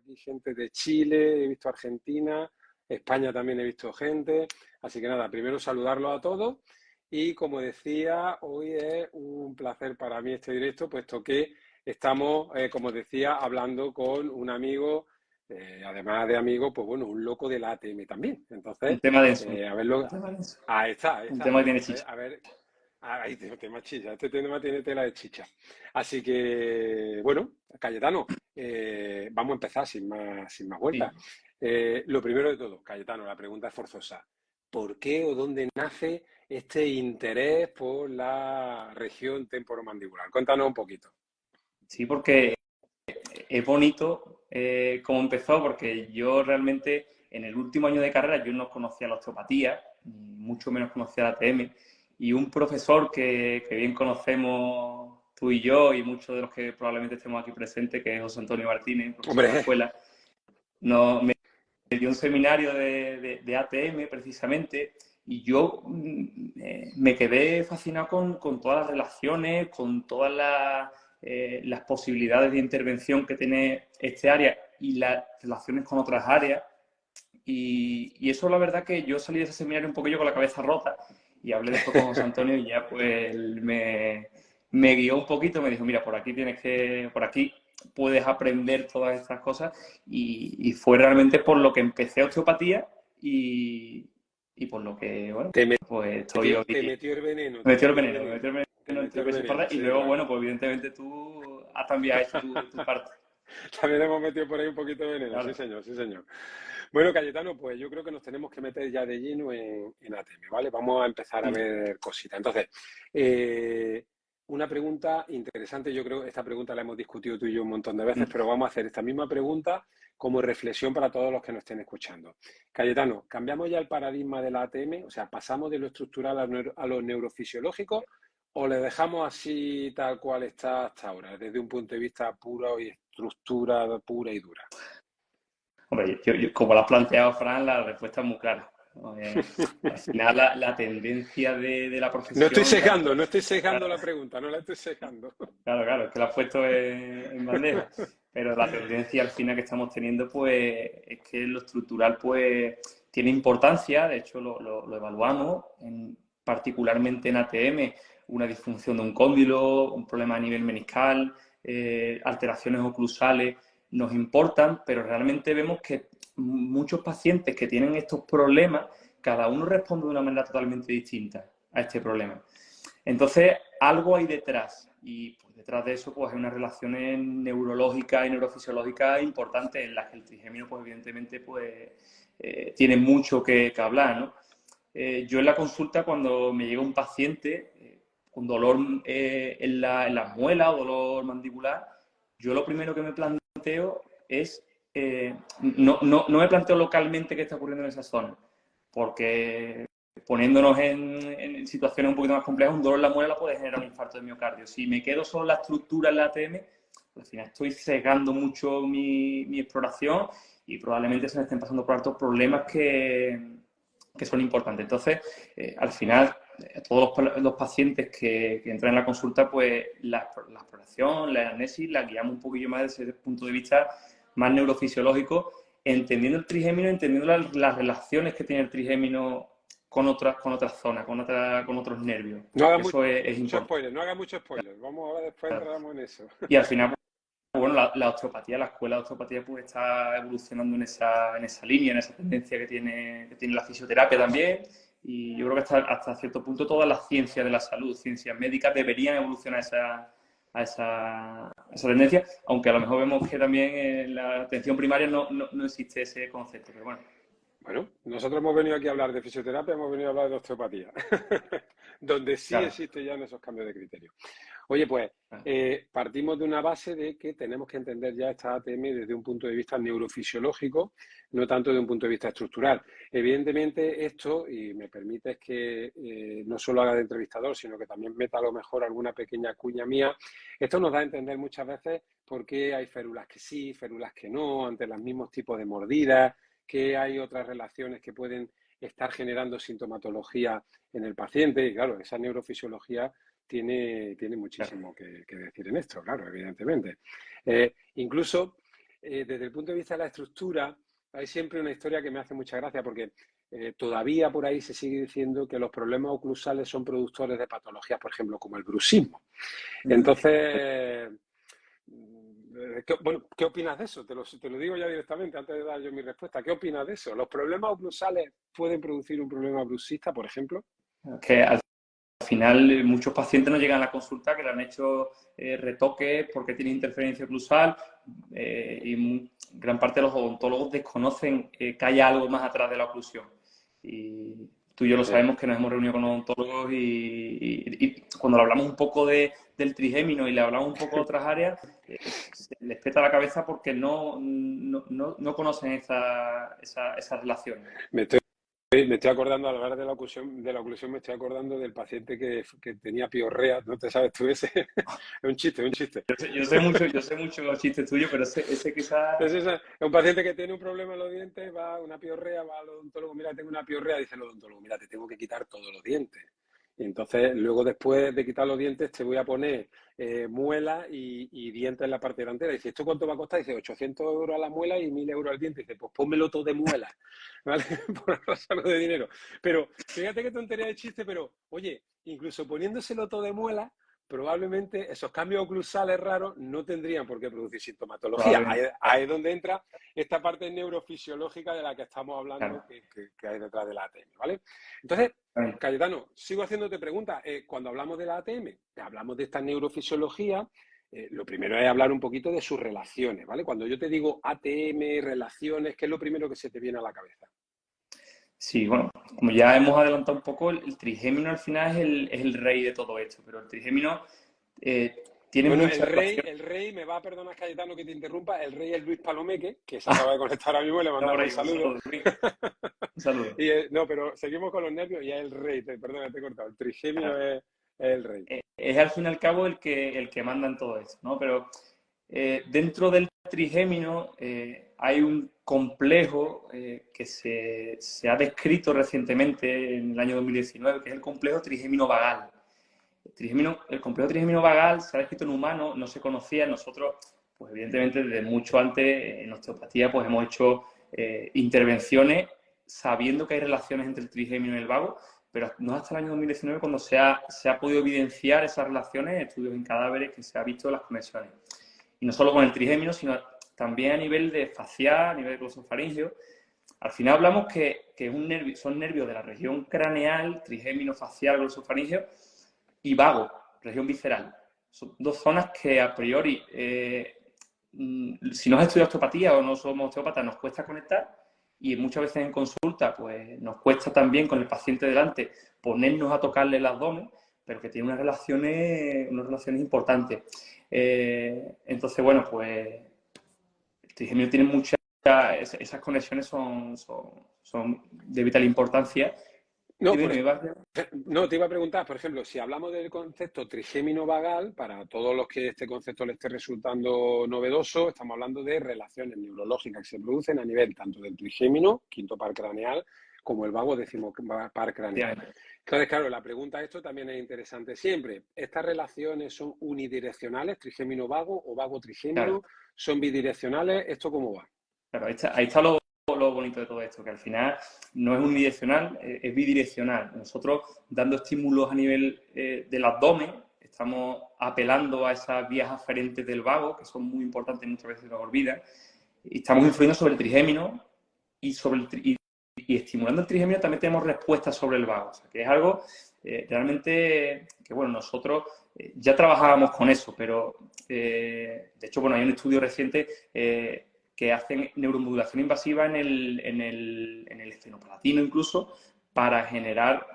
aquí gente de Chile, he visto Argentina, España también he visto gente. Así que nada, primero saludarlos a todos. Y como decía, hoy es un placer para mí este directo, puesto que estamos, como decía, hablando con un amigo, además de amigo, pues bueno, un loco del ATM también. Un Entonces, tema denso. a verlo. Un tema denso. Ahí está, ahí Un está. tema que tiene Entonces, chicha. a ver, ahí tengo tema chicha. Este tema tiene tela de chicha. Así que, bueno, Cayetano, vamos a empezar sin más vueltas. Sí. Lo primero de todo, Cayetano, la pregunta es forzosa. ¿Por qué o dónde nace este interés por la región temporomandibular? Cuéntanos un poquito. Sí, porque es bonito cómo empezó, porque yo realmente en el último año de carrera yo no conocía la osteopatía, ni mucho menos conocía la ATM, y un profesor que bien conocemos tú y yo y muchos de los que probablemente estemos aquí presentes, que es José Antonio Martínez, profesor de la Hombre, escuela, me dio un seminario de ATM precisamente y yo me quedé fascinado con todas las relaciones, con todas las posibilidades de intervención que tiene este área y las relaciones con otras áreas. Y eso la verdad que yo salí de ese seminario un poquillo con la cabeza rota y hablé después con José Antonio y ya pues me guió un poquito, me dijo, mira, por aquí puedes aprender todas estas cosas y fue realmente por lo que empecé osteopatía y por lo que, bueno, te pues estoy hoy. metió el veneno, Me te metió el metió el veneno, me veneno. metió el Te veneno metió entre el pecho y veneno, espalda y sí, luego, claro. bueno, pues evidentemente tú también has hecho tu parte. También hemos metido por ahí un poquito de veneno, sí Claro. señor, sí señor. Bueno, Cayetano, pues yo creo que nos tenemos que meter ya de lleno en ATM, ¿vale? Vamos a empezar a Sí. ver cositas. Entonces, una pregunta interesante, yo creo que esta pregunta la hemos discutido tú y yo un montón de veces, pero vamos a hacer esta misma pregunta como reflexión para todos los que nos estén escuchando. Cayetano, ¿cambiamos ya el paradigma de la ATM? O sea, ¿pasamos de lo estructural a lo neurofisiológico o le dejamos así tal cual está hasta ahora, desde un punto de vista puro y estructura pura y dura? Hombre, como lo has planteado, Fran, la respuesta es muy clara. Al final, la tendencia de la No estoy profesión, sesgando, tanto... no estoy sesgando Claro, la pregunta, no la estoy sesgando. claro, es que la has puesto en bandeja. Pero la tendencia al final que estamos teniendo, pues, es que lo estructural, pues, tiene importancia. De hecho, lo evaluamos, particularmente en ATM, una disfunción de un cóndilo, un problema a nivel meniscal, alteraciones oclusales, nos importan, pero realmente vemos que muchos pacientes que tienen estos problemas, cada uno responde de una manera totalmente distinta a este problema. Entonces, algo hay detrás y pues, detrás de eso pues, hay unas relaciones neurológicas y neurofisiológicas importantes en las que el trigémino, pues evidentemente, pues, tiene mucho que hablar, ¿no? Yo en la consulta, cuando me llega un paciente con dolor en las muelas o dolor mandibular, yo lo primero que me planteo es, no me planteo localmente qué está ocurriendo en esa zona, porque poniéndonos en situaciones un poquito más complejas, un dolor en la muela puede generar un infarto de miocardio. Si me quedo solo en la estructura en la ATM, al final estoy sesgando mucho mi exploración y probablemente se me estén pasando por altos problemas que son importantes. Entonces, al final, todos los pacientes que entran en la consulta, pues la exploración, la anamnesis, la guiamos un poquillo más desde ese punto de vista más neurofisiológico, entendiendo el trigémino, entendiendo las relaciones que tiene el trigémino con otras zonas, con otros nervios. No haga Eso es mucho importante. spoiler, no haga mucho spoiler. Vamos ahora, después entramos en eso. Y al final, bueno, la osteopatía, la escuela de osteopatía pues está evolucionando en esa línea, en esa tendencia que tiene la fisioterapia también. Y yo creo que hasta cierto punto todas las ciencias de la salud, ciencias médicas, deberían evolucionar a esa tendencia, aunque a lo mejor vemos que también en la atención primaria no existe ese concepto. Pero bueno. Bueno, nosotros hemos venido aquí a hablar de fisioterapia, hemos venido a hablar de osteopatía, donde sí Claro, existe ya en esos cambios de criterio. Oye, pues claro. partimos de una base de que tenemos que entender ya esta ATM desde un punto de vista neurofisiológico, no tanto de un punto de vista estructural. Evidentemente esto, y me permites que no solo haga de entrevistador, sino que también meta a lo mejor alguna pequeña cuña mía, esto nos da a entender muchas veces por qué hay férulas que sí, férulas que no, ante los mismos tipos de mordidas, que hay otras relaciones que pueden estar generando sintomatología en el paciente. Y claro, esa neurofisiología tiene muchísimo que decir en esto, claro, evidentemente. Incluso desde el punto de vista de la estructura, hay siempre una historia que me hace mucha gracia porque todavía por ahí se sigue diciendo que los problemas oclusales son productores de patologías, por ejemplo, como el bruxismo. Entonces, bueno, ¿qué opinas de eso? Te lo digo ya directamente antes de dar yo mi respuesta. ¿Qué opinas de eso? ¿Los problemas oclusales pueden producir un problema bruxista, por ejemplo? Que al final muchos pacientes no llegan a la consulta que le han hecho retoques porque tiene interferencia oclusal y gran parte de los odontólogos desconocen que haya algo más atrás de la oclusión. Y tú y yo lo sabemos que nos hemos reunido con odontólogos y cuando le hablamos un poco del trigémino y le hablamos un poco de otras áreas, les peta la cabeza porque no conocen esa relación. Me estoy acordando, al hablar de la oclusión, me estoy acordando del paciente que tenía piorrea, ¿no te sabes tú ese? Es un chiste, es un chiste. Yo sé mucho los chistes tuyos, pero ese quizás... Es un paciente que tiene un problema en los dientes, va a una piorrea, va al odontólogo, mira, tengo una piorrea, dice el odontólogo, mira, te tengo que quitar todos los dientes. Y entonces, luego después de quitar los dientes, te voy a poner muela y dientes en la parte delantera. Dice, ¿esto cuánto va a costar? Dice, 800 euros a la muela y 1000 euros al diente. Dice, pues pónmelo todo de muela, ¿vale? Por ahorrarlo de dinero. Pero fíjate qué tontería de chiste, pero oye, incluso poniéndoselo todo de muela, probablemente esos cambios oclusales raros no tendrían por qué producir sintomatología. Ahí es donde entra esta parte neurofisiológica de la que estamos hablando, claro, que hay detrás de la ATM, ¿vale? Entonces, Cayetano, sigo haciéndote preguntas. Cuando hablamos de la ATM, hablamos de esta neurofisiología, lo primero es hablar un poquito de sus relaciones, ¿vale? Cuando yo te digo ATM, relaciones, ¿qué es lo primero que se te viene a la cabeza? Sí, bueno, como ya hemos adelantado un poco, el trigémino al final es el rey de todo esto, pero el trigémino tiene mucha relación. El rey, me va a perdonar, Cayetano, que te interrumpa, el rey es Luis Palomeque, que se acaba de conectar ahora mismo y le mandamos un saludo. Un saludo. No, pero seguimos con los nervios y es el rey, perdona, te he cortado, el trigémino es el rey. Es al fin y al cabo el que manda en todo esto, ¿no? Pero dentro del trigémino hay un complejo que se ha descrito recientemente en el año 2019, que es el complejo trigémino vagal. El complejo trigémino vagal se ha descrito en humanos, no se conocía. Nosotros, pues evidentemente, desde mucho antes en osteopatía, pues hemos hecho intervenciones sabiendo que hay relaciones entre el trigémino y el vago, pero no hasta el año 2019 cuando se ha podido evidenciar esas relaciones, estudios en cadáveres que se ha visto las conexiones. Y no solo con el trigémino, sino también a nivel de facial, a nivel de glosofaringeo. Al final hablamos que son nervios de la región craneal, trigémino, facial, glosofaringeo, y vago, región visceral. Son dos zonas que a priori, si no has estudiado osteopatía o no somos osteópatas, nos cuesta conectar y muchas veces en consulta pues nos cuesta también con el paciente delante ponernos a tocarle el abdomen, pero que tiene unas relaciones importantes. Entonces, bueno, pues el trigémino tiene muchas... Esas conexiones son de vital importancia. No, te iba a preguntar, por ejemplo, si hablamos del concepto trigémino vagal, para todos los que este concepto les esté resultando novedoso, estamos hablando de relaciones neurológicas que se producen a nivel tanto del trigémino, quinto par craneal, como el vago, décimo par craneal. Entonces, claro, la pregunta a esto también es interesante siempre. ¿Estas relaciones son unidireccionales, trigémino vago o vago trigémino? Claro. ¿Son bidireccionales? ¿Esto cómo va? Claro, ahí está lo bonito de todo esto, que al final no es unidireccional, es bidireccional. Nosotros, dando estímulos a nivel del abdomen, estamos apelando a esas vías aferentes del vago, que son muy importantes y muchas veces nos olvidan, y estamos influyendo sobre el trigémino y estimulando el trigémino también tenemos respuestas sobre el vago. O sea, que es algo realmente que, bueno, nosotros ya trabajábamos con eso, pero de hecho, bueno, hay un estudio reciente que hacen neuromodulación invasiva en el esfenopalatino incluso para generar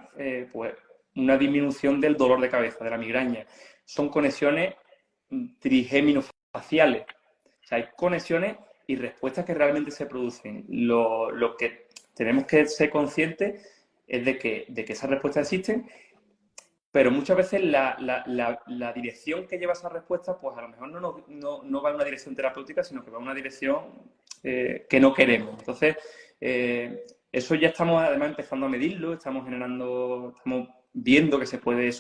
pues una disminución del dolor de cabeza, de la migraña. Son conexiones trigémino-faciales. O sea, hay conexiones y respuestas que realmente se producen. Lo que tenemos que ser conscientes es de que esas respuestas existen, pero muchas veces la dirección que lleva esa respuesta, pues a lo mejor no va en una dirección terapéutica, sino que va en una dirección que no queremos. Entonces, eso ya estamos además empezando a medirlo, estamos viendo que se puede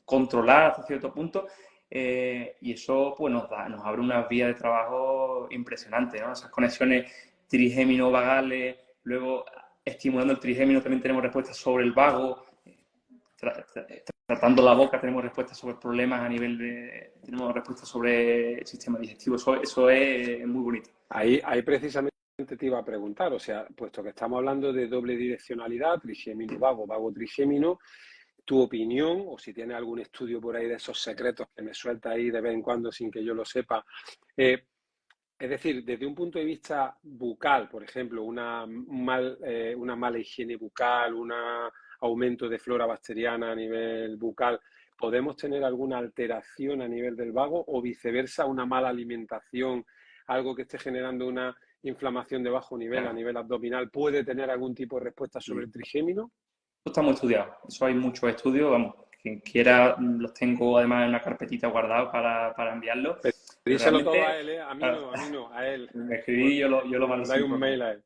controlar hasta cierto punto. y eso pues nos abre unas vías de trabajo impresionantes, ¿no? Esas conexiones trigémino-vagales, luego estimulando el trigémino también tenemos respuestas sobre el vago, tratando la boca tenemos respuestas sobre problemas a nivel tenemos respuestas sobre el sistema digestivo, eso es muy bonito. Ahí precisamente te iba a preguntar, o sea, puesto que estamos hablando de doble direccionalidad, trigémino-vago, vago-trigémino, tu opinión, o si tienes algún estudio por ahí de esos secretos que me suelta ahí de vez en cuando sin que yo lo sepa. Es decir, desde un punto de vista bucal, por ejemplo, una mala higiene bucal, un aumento de flora bacteriana a nivel bucal, ¿podemos tener alguna alteración a nivel del vago o viceversa, una mala alimentación, algo que esté generando una inflamación de bajo nivel a nivel abdominal, puede tener algún tipo de respuesta sobre el trigémino? Eso está muy estudiado, eso hay muchos estudios, vamos, quien quiera los tengo además en una carpetita guardada para enviarlos. Díselo todo a él, ¿eh? A mí no, a él. Me escribí y yo lo mando Dale sin un problema. mail a él.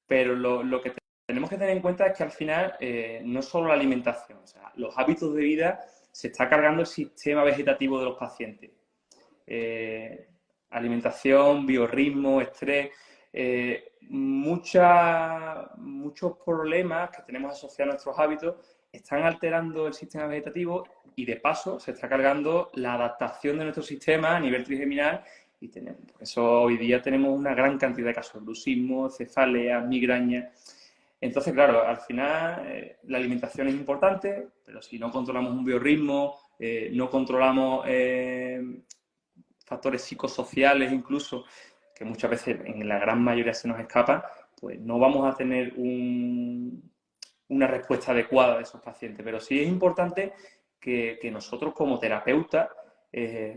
Pero lo que tenemos que tener en cuenta es que al final no es solo la alimentación, o sea, los hábitos de vida se está cargando el sistema vegetativo de los pacientes. Alimentación, biorritmo, estrés, muchos problemas que tenemos asociados a nuestros hábitos están alterando el sistema vegetativo y de paso se está cargando la adaptación de nuestro sistema a nivel trigeminal y por eso hoy día tenemos una gran cantidad de casos de bruxismo, cefaleas, migrañas. Entonces, claro, al final la alimentación es importante, pero si no controlamos un biorritmo, no controlamos factores psicosociales incluso, que muchas veces en la gran mayoría se nos escapan, pues no vamos a tener una respuesta adecuada de esos pacientes. Pero sí es importante que nosotros como terapeutas,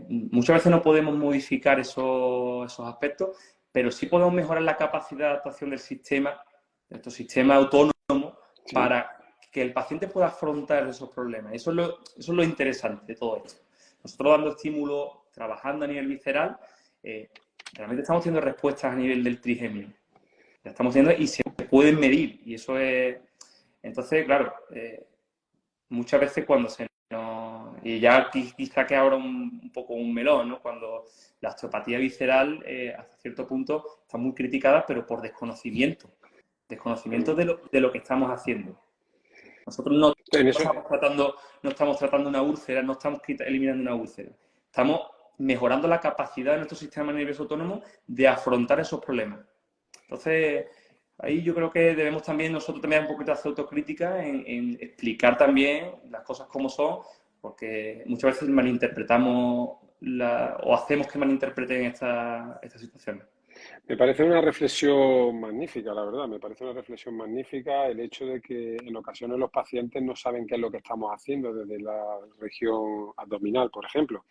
muchas veces no podemos modificar esos aspectos, pero sí podemos mejorar la capacidad de adaptación del sistema, de nuestro sistema autónomo, sí, para que el paciente pueda afrontar esos problemas. Eso es lo interesante de todo esto. Nosotros dando estímulo, trabajando a nivel visceral, realmente estamos teniendo respuestas a nivel del trigémino. La estamos teniendo y se pueden medir. Y eso es... Entonces, claro, muchas veces cuando se nos... Y ya quizá que ahora un poco un melón, ¿no? Cuando la osteopatía visceral, hasta cierto punto, está muy criticada, pero por desconocimiento. Desconocimiento de lo que estamos haciendo. Nosotros no estamos tratando una úlcera, no estamos eliminando una úlcera. Estamos mejorando la capacidad de nuestro sistema nervioso autónomo de afrontar esos problemas. Entonces, ahí yo creo que debemos también nosotros también un poquito hacer autocrítica en explicar también las cosas como son, porque muchas veces malinterpretamos o hacemos que malinterpreten estas situaciones. Me parece una reflexión magnífica, la verdad, me parece una reflexión magnífica el hecho de que en ocasiones los pacientes no saben qué es lo que estamos haciendo desde la región abdominal, por ejemplo.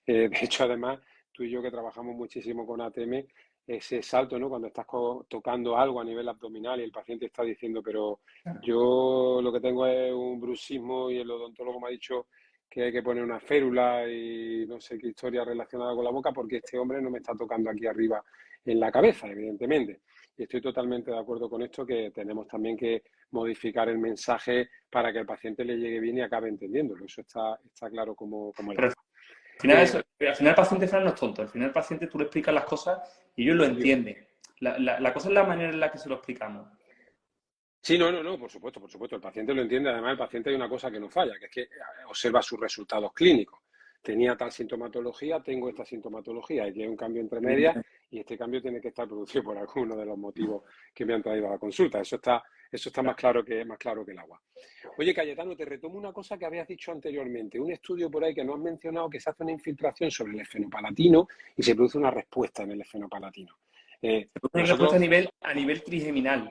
De hecho, además, tú y yo que trabajamos muchísimo con ATM, ese salto, ¿no? Cuando estás tocando algo a nivel abdominal y el paciente está diciendo, pero yo lo que tengo es un bruxismo y el odontólogo me ha dicho que hay que poner una férula y no sé qué historia relacionada con la boca porque este hombre no me está tocando aquí arriba en la cabeza, evidentemente. Y estoy totalmente de acuerdo con esto, que tenemos también que modificar el mensaje para que el paciente le llegue bien y acabe entendiéndolo. Eso está claro como el agua. Al final el paciente no es tonto. Al final el paciente tú le explicas las cosas y ellos lo entienden. La cosa es la manera en la que se lo explicamos. Sí, no, por supuesto. El paciente lo entiende. Además, el paciente hay una cosa que no falla, que es que observa sus resultados clínicos. Tenía tal sintomatología, tengo esta sintomatología, y hay un cambio entre medias y este cambio tiene que estar producido por alguno de los motivos que me han traído a la consulta. Eso está más claro que el agua. Oye, Cayetano, te retomo una cosa que habías dicho anteriormente. Un estudio por ahí que no has mencionado, que se hace una infiltración sobre el esfenopalatino y se produce una respuesta en el esfenopalatino. Se produce una respuesta a nivel trigeminal.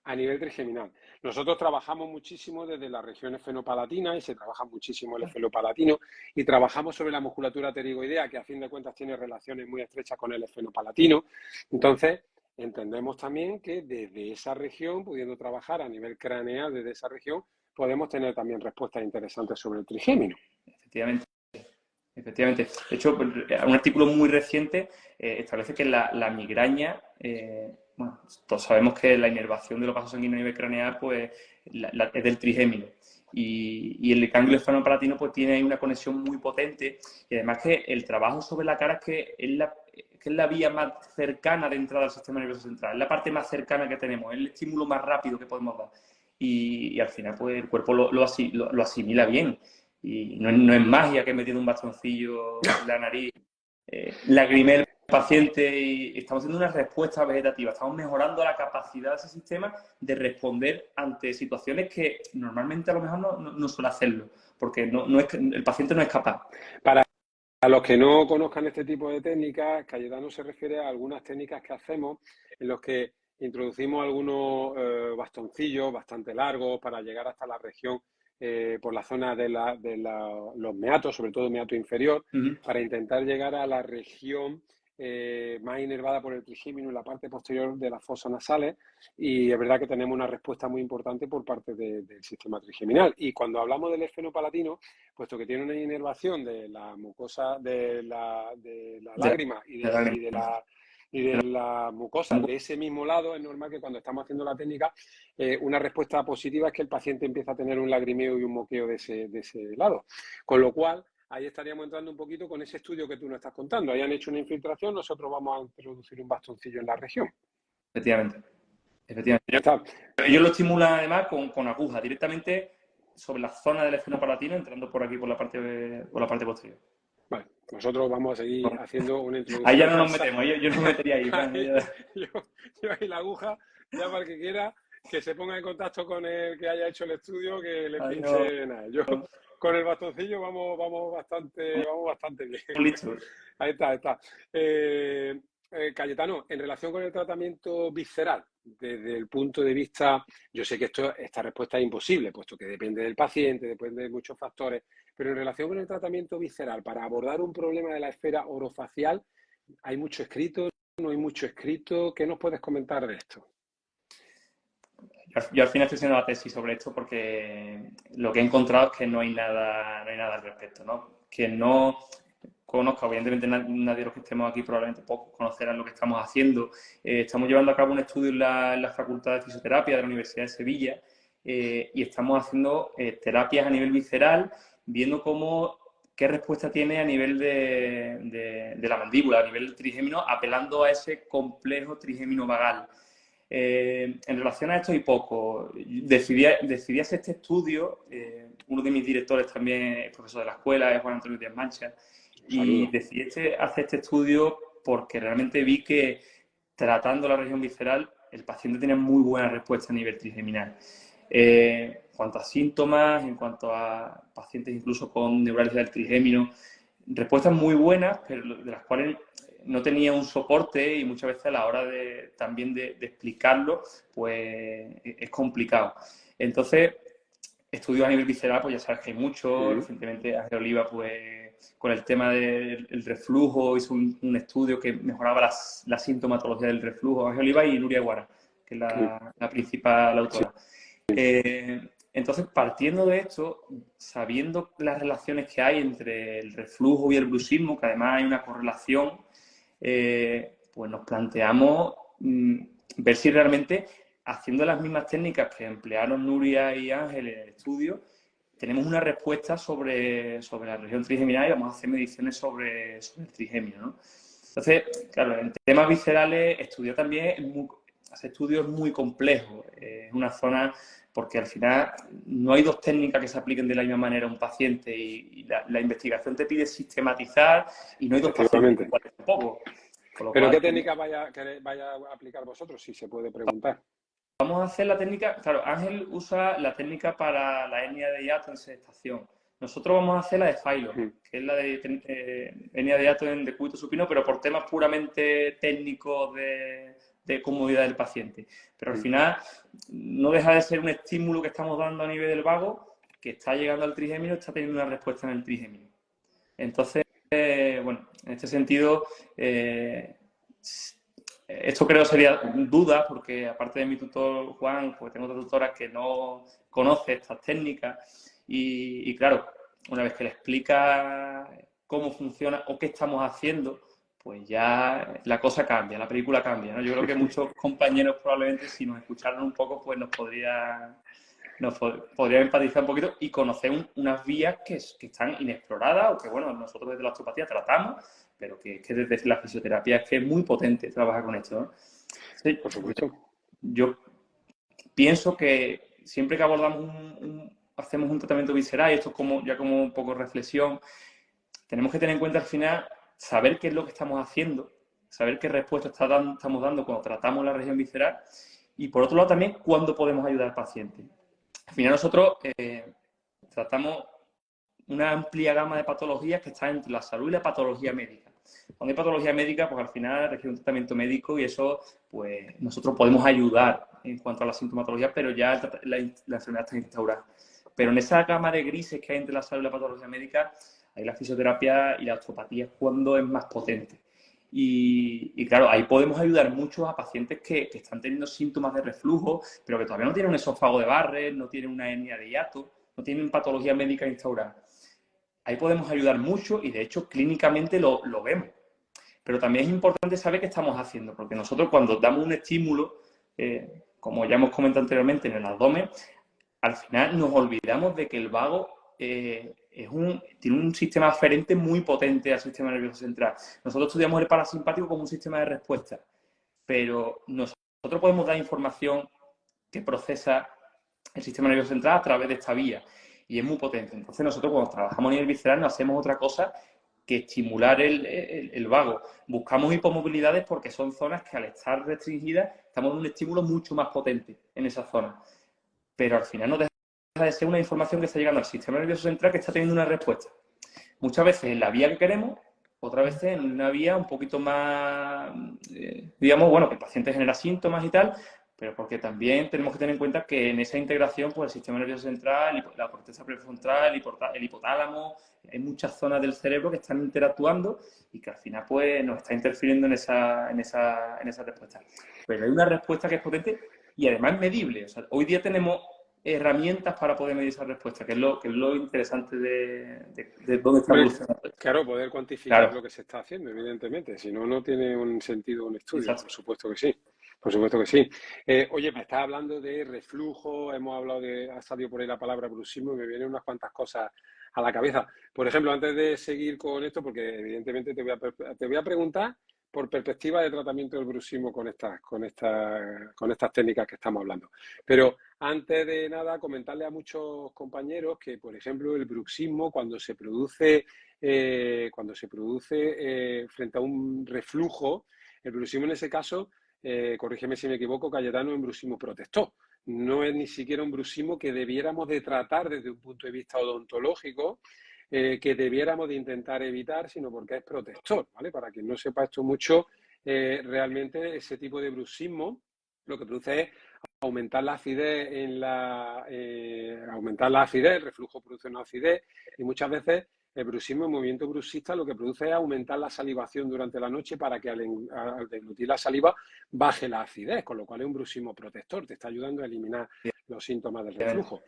A nivel trigeminal. Nosotros trabajamos muchísimo desde la región esfenopalatina y se trabaja muchísimo el esfenopalatino y trabajamos sobre la musculatura pterigoidea, que a fin de cuentas tiene relaciones muy estrechas con el esfenopalatino. Entonces, entendemos también que desde esa región, pudiendo trabajar a nivel craneal desde esa región, podemos tener también respuestas interesantes sobre el trigémino. Efectivamente. De hecho, un artículo muy reciente establece que la migraña... bueno, todos sabemos que la inervación de los vasos sanguíneos a nivel craneal pues, es del trigémino. Y el ganglio esfenopalatino pues tiene ahí una conexión muy potente, y además que el trabajo sobre la cara es que es la vía más cercana de entrada al sistema nervioso central, es la parte más cercana que tenemos, es el estímulo más rápido que podemos dar. Y al final pues el cuerpo lo asimila bien. Y no es magia que metiendo un bastoncillo en la nariz, lagrimé el paciente y estamos haciendo una respuesta vegetativa, estamos mejorando la capacidad de ese sistema de responder ante situaciones que normalmente a lo mejor no suele hacerlo, porque el paciente no es capaz. A los que no conozcan este tipo de técnicas, Cayetano se refiere a algunas técnicas que hacemos en los que introducimos algunos bastoncillos bastante largos para llegar hasta la región, por la zona de los meatos, sobre todo meato inferior, para intentar llegar a la región más inervada por el trigémino en la parte posterior de las fosas nasales, y es verdad que tenemos una respuesta muy importante por parte del sistema trigeminal. Y cuando hablamos del esfenopalatino, puesto que tiene una inervación de la mucosa, de la lágrima y de la mucosa de ese mismo lado, es normal que cuando estamos haciendo la técnica, una respuesta positiva es que el paciente empieza a tener un lagrimeo y un moqueo de ese lado. Con lo cual, ahí estaríamos entrando un poquito con ese estudio que tú nos estás contando. Ahí han hecho una infiltración, nosotros vamos a introducir un bastoncillo en la región. Efectivamente. Ellos lo estimulan además con agujas, directamente sobre la zona del esfenopalatino, entrando por aquí, por la parte posterior. Vale, nosotros vamos a seguir haciendo una introducción. Ahí ya no nos metemos, yo no me metería ahí. Yo ahí la aguja, ya para el que quiera, que se ponga en contacto con el que haya hecho el estudio, que le pinche nada. Yo con el bastoncillo vamos bastante bien. Listo. Ahí está. Cayetano, en relación con el tratamiento visceral, desde el punto de vista, yo sé que esta respuesta es imposible, puesto que depende del paciente, depende de muchos factores, pero en relación con el tratamiento visceral, para abordar un problema de la esfera orofacial, ¿hay mucho escrito? ¿No hay mucho escrito? ¿Qué nos puedes comentar de esto? Yo al final estoy haciendo la tesis sobre esto porque lo que he encontrado es que no hay nada al respecto, ¿no? Que no conozca, evidentemente nadie de los que estemos aquí probablemente pocos conocerán lo que estamos haciendo. Estamos llevando a cabo un estudio en la Facultad de Fisioterapia de la Universidad de Sevilla, y estamos haciendo terapias a nivel visceral, viendo qué respuesta tiene a nivel de la mandíbula, a nivel del trigémino, apelando a ese complejo trigémino vagal. En relación a esto y poco, decidí hacer este estudio. Uno de mis directores también es profesor de la escuela, es Juan Antonio Díaz Mancha, y decidí hacer este estudio porque realmente vi que tratando la región visceral el paciente tenía muy buena respuesta a nivel trigeminal. En cuanto a síntomas, en cuanto a pacientes incluso con neuralgia del trigémino, respuestas muy buenas, pero de las cuales no tenía un soporte, y muchas veces a la hora también de explicarlo, pues es complicado. Entonces, estudios a nivel visceral, pues ya sabes que hay muchos. Recientemente Ángel Oliva, pues con el tema del reflujo, hizo un estudio que mejoraba la sintomatología del reflujo. Ángel Oliva y Nuria Guara, que es la principal autora. Entonces, partiendo de esto, sabiendo las relaciones que hay entre el reflujo y el bruxismo, que además hay una correlación, pues nos planteamos ver si realmente, haciendo las mismas técnicas que emplearon Nuria y Ángel en el estudio, tenemos una respuesta sobre la región trigeminal, y vamos a hacer mediciones sobre el trigémino, ¿no? Entonces, claro, en temas viscerales, estudiar también hacer estudios es muy complejo. Es una zona, porque al final no hay dos técnicas que se apliquen de la misma manera a un paciente, y la investigación te pide sistematizar, y no hay dos pacientes iguales tampoco. ¿Pero qué técnica vaya a aplicar vosotros, si se puede preguntar? Vamos a hacer la técnica, claro, Ángel usa la técnica para la hernia de hiato en sedestación. Nosotros vamos a hacer la de Phylon, que es la de hernia de hiato en decúbito supino, pero por temas puramente técnicos de comodidad del paciente. Pero al final no deja de ser un estímulo que estamos dando a nivel del vago, que está llegando al trigémino, está teniendo una respuesta en el trigémino. Entonces, bueno, en este sentido, esto creo sería duda, porque aparte de mi tutor Juan, pues tengo otra tutora que no conoce estas técnicas, y claro, una vez que le explica cómo funciona o qué estamos haciendo, pues ya la cosa cambia, la película cambia, ¿no? Yo creo que muchos compañeros probablemente, si nos escucharan un poco, pues nos podría podría empatizar un poquito y conocer unas vías que están inexploradas o que, bueno, nosotros desde la osteopatía tratamos, pero que desde la fisioterapia es que es muy potente trabajar con esto, ¿no? Sí, Por supuesto. yo pienso que siempre que abordamos hacemos un tratamiento visceral, y esto es como un poco reflexión, tenemos que tener en cuenta al final saber qué es lo que estamos haciendo, saber qué respuesta estamos dando cuando tratamos la región visceral y, por otro lado, también cuándo podemos ayudar al paciente. Al final nosotros tratamos una amplia gama de patologías que están entre la salud y la patología médica. Cuando hay patología médica, pues al final requiere un tratamiento médico y eso, pues nosotros podemos ayudar en cuanto a la sintomatología, pero ya la enfermedad está instaurada. Pero en esa gama de grises que hay entre la salud y la patología médica, hay la fisioterapia y la osteopatía cuando es más potente. Y claro, ahí podemos ayudar mucho a pacientes que están teniendo síntomas de reflujo, pero que todavía no tienen un esófago de Barrett, no tienen una hernia de hiato, no tienen patología médica instaurada. Ahí podemos ayudar mucho y, de hecho, clínicamente lo vemos. Pero también es importante saber qué estamos haciendo, porque nosotros cuando damos un estímulo, como ya hemos comentado anteriormente, en el abdomen, al final nos olvidamos de que el vago tiene un sistema aferente muy potente al sistema nervioso central. Nosotros estudiamos el parasimpático como un sistema de respuesta, pero nosotros podemos dar información que procesa el sistema nervioso central a través de esta vía y es muy potente. Entonces nosotros cuando trabajamos a nivel visceral no hacemos otra cosa que estimular el vago. Buscamos hipomovilidades porque son zonas que, al estar restringidas, estamos dando un estímulo mucho más potente en esa zona. Pero al final no deja de ser una información que está llegando al sistema nervioso central que está teniendo una respuesta. Muchas veces en la vía que queremos, otras veces en una vía un poquito más, digamos, bueno, que el paciente genera síntomas y tal, pero porque también tenemos que tener en cuenta que en esa integración, pues el sistema nervioso central, la corteza prefrontal, el hipotálamo, hay muchas zonas del cerebro que están interactuando y que al final pues nos está interfiriendo en esa respuesta. Pero hay una respuesta que es potente y además medible. O sea, hoy día tenemos herramientas para poder medir esa respuesta, que es lo interesante de dónde está evolucionando. Claro, poder cuantificar Claro. lo que se está haciendo, evidentemente. Si no, no tiene un sentido un estudio. Exacto. Por supuesto que sí. Por supuesto que sí. Oye, me estás hablando de reflujo, ha salido por ahí la palabra bruxismo y me vienen unas cuantas cosas a la cabeza. Por ejemplo, antes de seguir con esto, porque evidentemente te voy a preguntar por perspectiva de tratamiento del bruxismo con estas técnicas que estamos hablando. Pero antes de nada, comentarle a muchos compañeros que, por ejemplo, el bruxismo, cuando se produce frente a un reflujo, el bruxismo en ese caso, corrígeme si me equivoco, Cayetano, es un bruxismo protector. No es ni siquiera un bruxismo que debiéramos de tratar desde un punto de vista odontológico, que debiéramos de intentar evitar, sino porque es protector, ¿vale? Para quien no sepa esto mucho, realmente ese tipo de bruxismo lo que produce es aumentar la acidez el reflujo produce una acidez y muchas veces el bruxismo, el movimiento bruxista, lo que produce es aumentar la salivación durante la noche para que al deglutir la saliva baje la acidez, con lo cual es un bruxismo protector, te está ayudando a eliminar los síntomas del reflujo.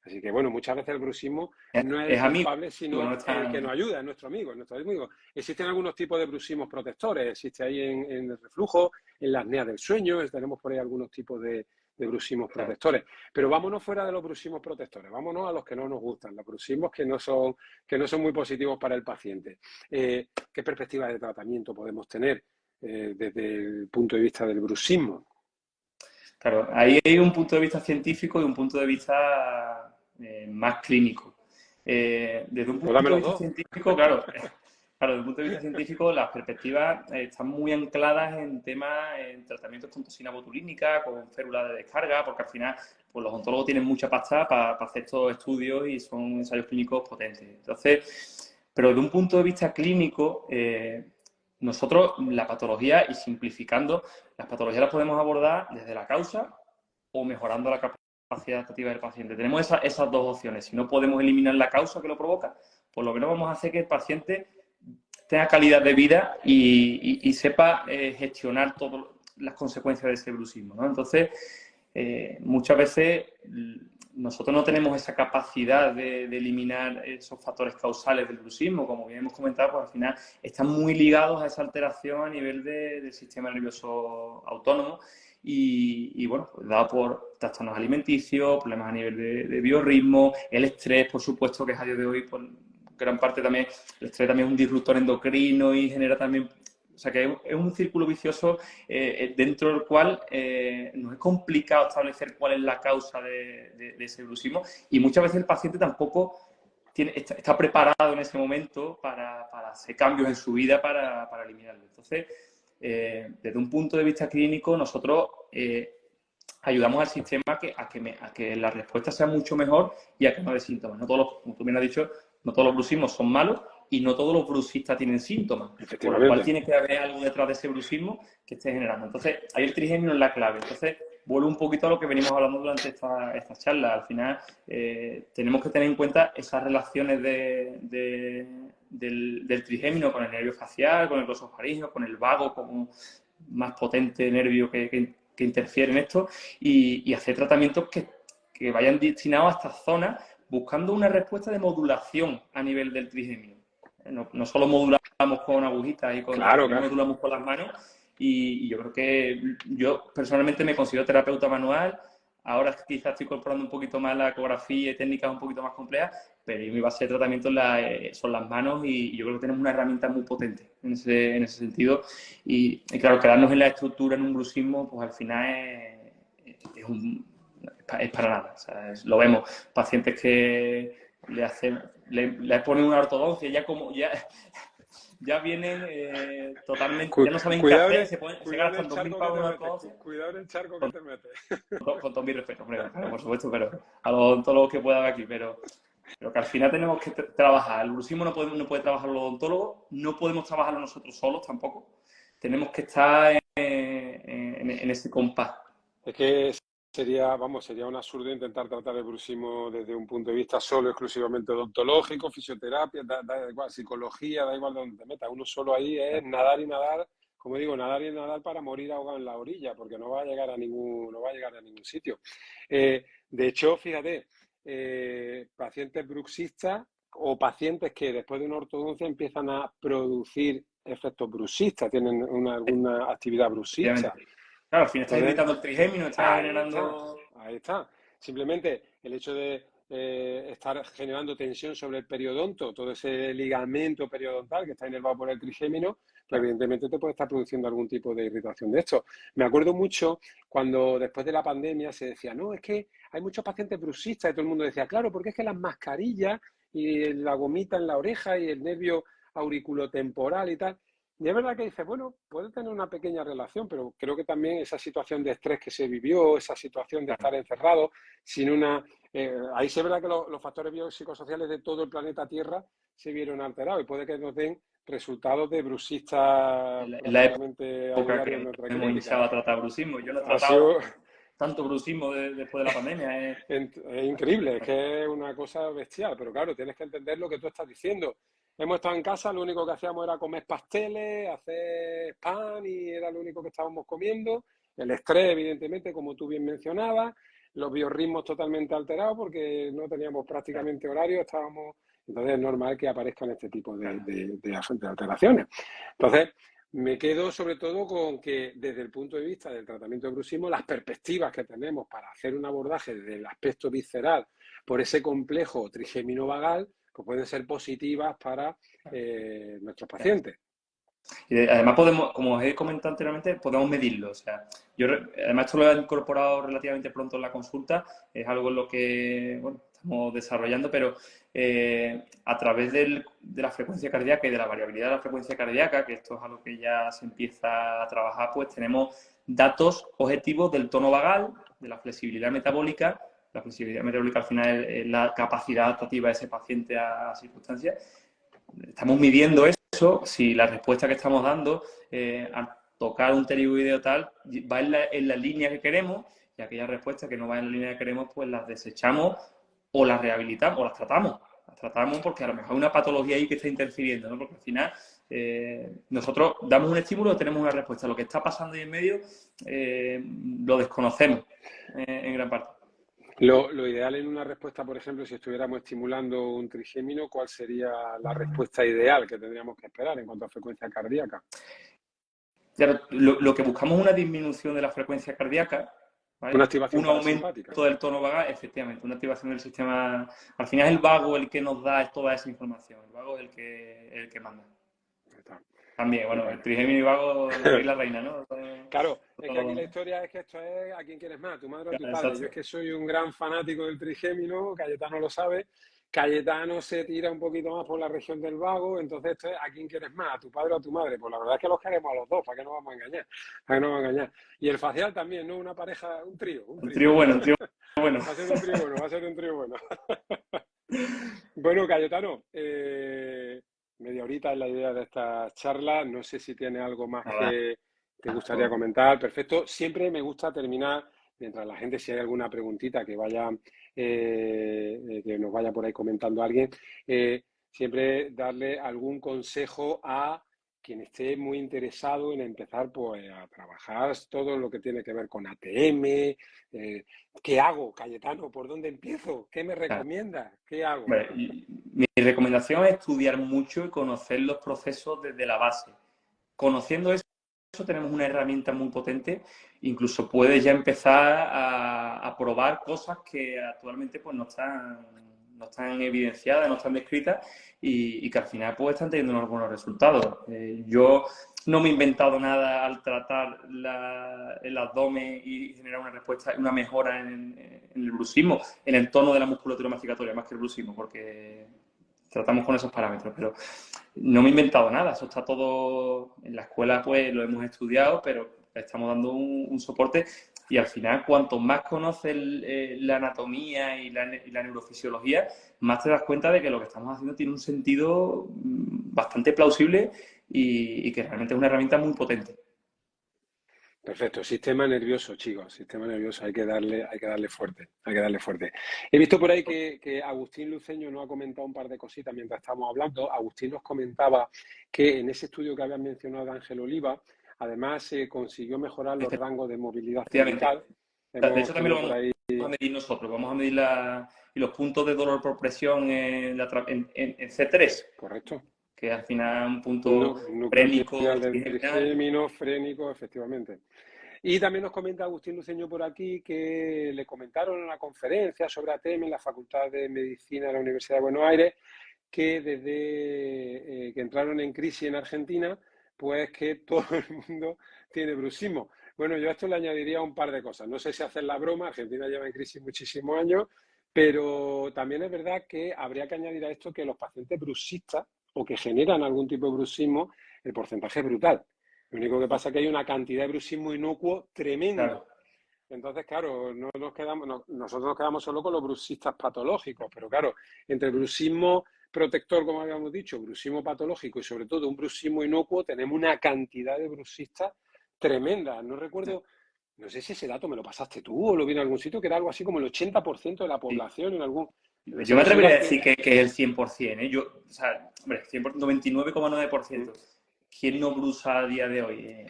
Así que, bueno, muchas veces el bruxismo no es el culpable, sino el que nos ayuda, es nuestro amigo, Existen algunos tipos de bruxismos protectores, existe ahí en el reflujo, en la apnea del sueño, tenemos por ahí algunos tipos de bruxismos protectores. Pero vámonos fuera de los bruxismos protectores, vámonos a los que no nos gustan, los bruxismos que no son muy positivos para el paciente. ¿Qué perspectiva de tratamiento podemos tener desde el punto de vista del bruxismo? Claro, ahí hay un punto de vista científico y un punto de vista más clínico. Desde un punto de vista científico, claro, desde un punto de vista científico, las perspectivas están muy ancladas en temas, en tratamientos con toxina botulínica, con férula de descarga, porque al final pues, los odontólogos tienen mucha pasta para hacer estos estudios y son ensayos clínicos potentes. Entonces, pero desde un punto de vista clínico, nosotros la patología, y simplificando, las patologías las podemos abordar desde la causa o mejorando la capacidad adaptativa del paciente. Tenemos esas dos opciones. Si no podemos eliminar la causa que lo provoca, pues lo que no vamos a hacer es que el paciente tenga calidad de vida y sepa gestionar todas las consecuencias de ese bruxismo, ¿no? Entonces, muchas veces nosotros no tenemos esa capacidad de eliminar esos factores causales del bruxismo, como bien hemos comentado, pues al final están muy ligados a esa alteración a nivel del sistema nervioso autónomo y bueno, pues dado por trastornos alimenticios, problemas a nivel de biorritmo, el estrés, por supuesto, que es a día de hoy, pues gran parte también, el estrés también es un disruptor endocrino y genera también. O sea que es un círculo vicioso dentro del cual nos es complicado establecer cuál es la causa de ese bruxismo y muchas veces el paciente tampoco está preparado en ese momento para hacer cambios en su vida para eliminarlo. Entonces, desde un punto de vista clínico, nosotros ayudamos al sistema a que la respuesta sea mucho mejor y a que no dé síntomas. No todos como tú bien has dicho, no todos los bruxismos son malos y no todos los bruxistas tienen síntomas, por lo cual tiene que haber algo detrás de ese bruxismo que esté generando. Entonces, ahí el trigémino es la clave. Entonces, vuelvo un poquito a lo que venimos hablando durante esta charla. Al final, tenemos que tener en cuenta esas relaciones del trigémino con el nervio facial, con el glosofaringeo, con el vago como más potente nervio que interfiere en esto y hacer tratamientos que vayan destinados a estas zonas buscando una respuesta de modulación a nivel del trigémino. No solo modulamos con agujitas y también modulamos con las manos y yo creo que yo personalmente me considero terapeuta manual. Ahora quizás estoy incorporando un poquito más la ecografía y técnicas un poquito más complejas, pero mi base de tratamiento son las manos y yo creo que tenemos una herramienta muy potente en ese sentido. Y claro, quedarnos en la estructura en un bruxismo, pues al final es para nada. O sea, lo vemos, pacientes que le ponen una ortodoncia ya vienen totalmente, ya no saben qué hacer, se gastan 2.000 pavos en ortodoncia. Cuidado el charco que te metes. Con todo mi respeto, hombre, claro, por supuesto, pero a los odontólogos que puedan aquí, pero que al final tenemos que trabajar. El bruxismo no puede trabajar los odontólogos, no podemos trabajarlo nosotros solos tampoco. Tenemos que estar en ese compás. Es que sería un absurdo intentar tratar el bruxismo desde un punto de vista solo, exclusivamente odontológico, fisioterapia, da igual, psicología, da igual de donde te metas. Uno solo ahí es nadar y nadar, como digo, nadar y nadar para morir ahogado en la orilla, porque no va a llegar a ningún sitio. De hecho, fíjate, pacientes bruxistas o pacientes que después de una ortodoncia empiezan a producir efectos bruxistas, tienen alguna actividad bruxista. Claro, al final estás irritando el trigémino, estás generando... Ahí está. Simplemente el hecho de estar generando tensión sobre el periodonto, todo ese ligamento periodontal que está inervado por el trigémino, pues evidentemente te puede estar produciendo algún tipo de irritación de esto. Me acuerdo mucho cuando después de la pandemia se decía, no, es que hay muchos pacientes bruxistas y todo el mundo decía, claro, porque es que las mascarillas y la gomita en la oreja y el nervio auriculotemporal y tal. Y es verdad que dices, bueno, puede tener una pequeña relación, pero creo que también esa situación de estrés que se vivió, esa situación de estar encerrado, sin una... ahí se verá que los factores biopsicosociales de todo el planeta Tierra se vieron alterados y puede que nos den resultados de bruxistas prácticamente a diario en nuestra clínica. Hemos iniciado a tratar bruxismo. Yo no he tratado tanto bruxismo después de la pandemia. Es increíble, es que es una cosa bestial, pero claro, tienes que entender lo que tú estás diciendo. Hemos estado en casa, lo único que hacíamos era comer pasteles, hacer pan y era lo único que estábamos comiendo. El estrés, evidentemente, como tú bien mencionabas, los biorritmos totalmente alterados porque no teníamos prácticamente horario, entonces es normal que aparezcan este tipo de alteraciones. Entonces, me quedo sobre todo con que desde el punto de vista del tratamiento de bruxismo, las perspectivas que tenemos para hacer un abordaje desde el aspecto visceral por ese complejo trigémino vagal, pues pueden ser positivas para nuestros pacientes. Y además podemos, como os he comentado anteriormente, podemos medirlo. O sea, además esto lo he incorporado relativamente pronto en la consulta, es algo en lo que estamos desarrollando, pero a través de la frecuencia cardíaca y de la variabilidad de la frecuencia cardíaca, que esto es algo que ya se empieza a trabajar, pues tenemos datos objetivos del tono vagal, de la flexibilidad metabólica. La flexibilidad metabólica al final es la capacidad adaptativa de ese paciente a circunstancias. Estamos midiendo eso, si la respuesta que estamos dando al tocar un pterigoideo tal va en la línea que queremos, y aquellas respuestas que no van en la línea que queremos, pues las desechamos o las rehabilitamos o las tratamos. Las tratamos porque a lo mejor hay una patología ahí que está interfiriendo, ¿no? Porque al final nosotros damos un estímulo y tenemos una respuesta. Lo que está pasando ahí en medio lo desconocemos en gran parte. Lo ideal en una respuesta, por ejemplo, si estuviéramos estimulando un trigémino, ¿cuál sería la respuesta ideal que tendríamos que esperar en cuanto a frecuencia cardíaca? Claro, lo que buscamos es una disminución de la frecuencia cardíaca, Una ¿vale? activación Un parasimpática. aumento del tono vagal, efectivamente, una activación del sistema. Al final es el vago el que nos da toda esa información, el vago es el que manda. Está. También, bueno, Bueno. el trigémino y vago, el rey y la reina, ¿no? Claro, es que aquí la historia es que esto es a quién quieres más, a tu madre o a tu padre. Yo es Exacto. que soy un gran fanático del trigémino, Cayetano lo sabe. Cayetano se tira un poquito más por la región del vago, entonces esto es a quién quieres más, a tu padre o a tu madre. Pues la verdad es que los queremos a los dos, ¿para qué nos vamos a engañar? ¿Para qué nos vamos a engañar? Y el facial también, ¿no? Una pareja, un trío, un Un trío. trío bueno, un trío bueno. Va a ser un trío bueno, va a ser un trío bueno. Bueno, Cayetano, media horita es la idea de esta charla. No sé si tiene algo más Nada, que te gustaría comentar. Perfecto. Siempre me gusta terminar, mientras la gente, si hay alguna preguntita que vaya, que nos vaya por ahí comentando alguien, siempre darle algún consejo a quien esté muy interesado en empezar pues, a trabajar todo lo que tiene que ver con ATM. ¿Qué hago, Cayetano? ¿Por dónde empiezo? ¿Qué me claro. recomiendas? ¿Qué hago? Hombre, mi recomendación es estudiar mucho y conocer los procesos desde la base. Conociendo eso, tenemos una herramienta muy potente. Incluso puedes ya empezar a probar cosas que actualmente pues, no están evidenciadas, no están descritas y que al final pues, están teniendo algunos resultados. Yo no me he inventado nada al tratar el abdomen y generar una respuesta, una mejora en el bruxismo, en el tono de la musculatura masticatoria, más que el bruxismo, porque tratamos con esos parámetros, pero no me he inventado nada, eso está todo en la escuela, pues lo hemos estudiado, pero estamos dando un soporte y al final cuanto más conoces la anatomía y la neurofisiología, más te das cuenta de que lo que estamos haciendo tiene un sentido bastante plausible y que realmente es una herramienta muy potente. Perfecto, sistema nervioso, chicos, sistema nervioso, hay que darle fuerte, hay que darle fuerte. He visto por ahí que Agustín Luceño nos ha comentado un par de cositas mientras estábamos hablando. Agustín nos comentaba que en ese estudio que habían mencionado de Ángel Oliva, además se consiguió mejorar los rangos de movilidad Efectivamente. cervical. De Hemos hecho, también tenido lo por vamos ahí, a medir nosotros, vamos a medir los puntos de dolor por presión en C3, correcto, que al final es un punto núcleo frénico, trigeminal del trigeminal. trigémino, frénico, efectivamente. Y también nos comenta Agustín Luceño por aquí que le comentaron en una conferencia sobre ATM en la Facultad de Medicina de la Universidad de Buenos Aires que desde que entraron en crisis en Argentina, pues que todo el mundo tiene bruxismo. Bueno, yo a esto le añadiría un par de cosas. No sé si hacer la broma, Argentina lleva en crisis muchísimos años, pero también es verdad que habría que añadir a esto que los pacientes bruxistas o que generan algún tipo de bruxismo, el porcentaje es brutal. Lo único que pasa es que hay una cantidad de bruxismo inocuo Claro. tremendo. Entonces, claro, nosotros nos quedamos solo con los bruxistas patológicos, pero claro, entre el bruxismo protector, como habíamos dicho, bruxismo patológico y sobre todo un bruxismo inocuo, tenemos una cantidad de bruxistas tremenda. No recuerdo, no sé si ese dato me lo pasaste tú o lo vi en algún sitio, que era algo así como el 80% de la Sí. población en algún... Yo me Eso atrevería da a pie. decir que es el 100%, ¿eh? Yo, o sea, hombre, 100%, 99,9%. ¿Quién no brusa a día de hoy?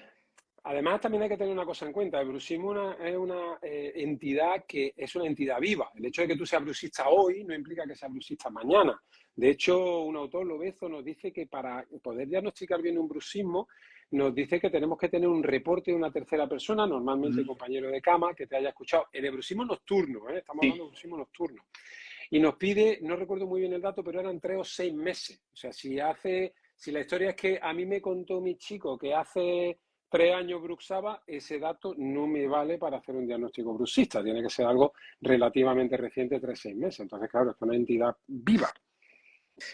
Además, también hay que tener una cosa en cuenta. El bruxismo es una entidad que es una entidad viva. El hecho de que tú seas bruxista hoy no implica que seas bruxista mañana. De hecho, un autor, Lobezo, nos dice que para poder diagnosticar bien un bruxismo, nos dice que tenemos que tener un reporte de una tercera persona, normalmente compañero de cama, que te haya escuchado. En el bruxismo nocturno, ¿eh? Estamos Sí, hablando de bruxismo nocturno. Y nos pide, no recuerdo muy bien el dato, pero eran 3 o 6 meses. O sea, si la historia es que a mí me contó mi chico que hace 3 años bruxaba, ese dato no me vale para hacer un diagnóstico bruxista. Tiene que ser algo relativamente reciente, 3 o 6 meses. Entonces, claro, es una entidad viva.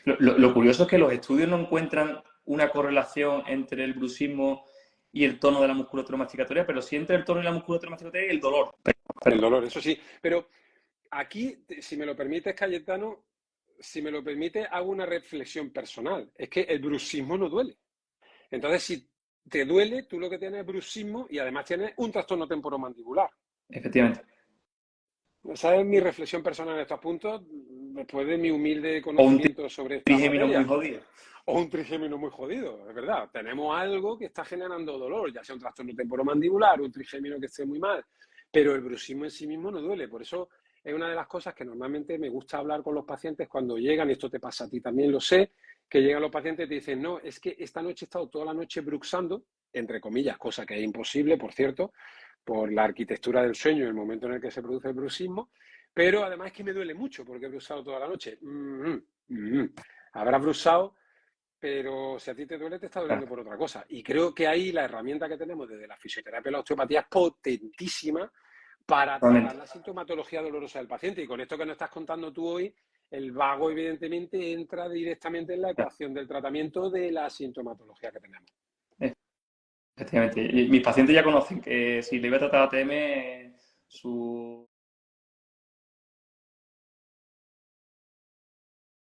Lo curioso es que los estudios no encuentran una correlación entre el bruxismo y el tono de la musculatura masticatoria, pero sí entre el tono de la musculatura masticatoria y el dolor. El dolor, eso sí. Pero aquí, si me lo permites, Cayetano, si me lo permite, hago una reflexión personal. Es que el bruxismo no duele. Entonces, si te duele, tú lo que tienes es bruxismo y además tienes un trastorno temporomandibular. Efectivamente. Esa es mi reflexión personal en estos puntos, después de mi humilde O un conocimiento sobre esta trigémino muy materia. jodido. O un trigémino muy jodido, es verdad. Tenemos algo que está generando dolor, ya sea un trastorno temporomandibular, un trigémino que esté muy mal, pero el bruxismo en sí mismo no duele. Por eso es una de las cosas que normalmente me gusta hablar con los pacientes cuando llegan, y esto te pasa a ti también, lo sé, que llegan los pacientes y te dicen, no, es que esta noche he estado toda la noche bruxando, entre comillas, cosa que es imposible, por cierto, por la arquitectura del sueño y el momento en el que se produce el bruxismo, pero además es que me duele mucho porque he bruxado toda la noche. Habrás bruxado, pero si a ti te duele, te está doliendo por otra cosa. Y creo que ahí la herramienta que tenemos desde la fisioterapia y la osteopatía es potentísima para tratar la sintomatología dolorosa del paciente. Y con esto que nos estás contando tú hoy, el vago evidentemente entra directamente en la ecuación del tratamiento de la sintomatología que tenemos. Efectivamente. Y mis pacientes ya conocen que si le voy a tratar ATM, su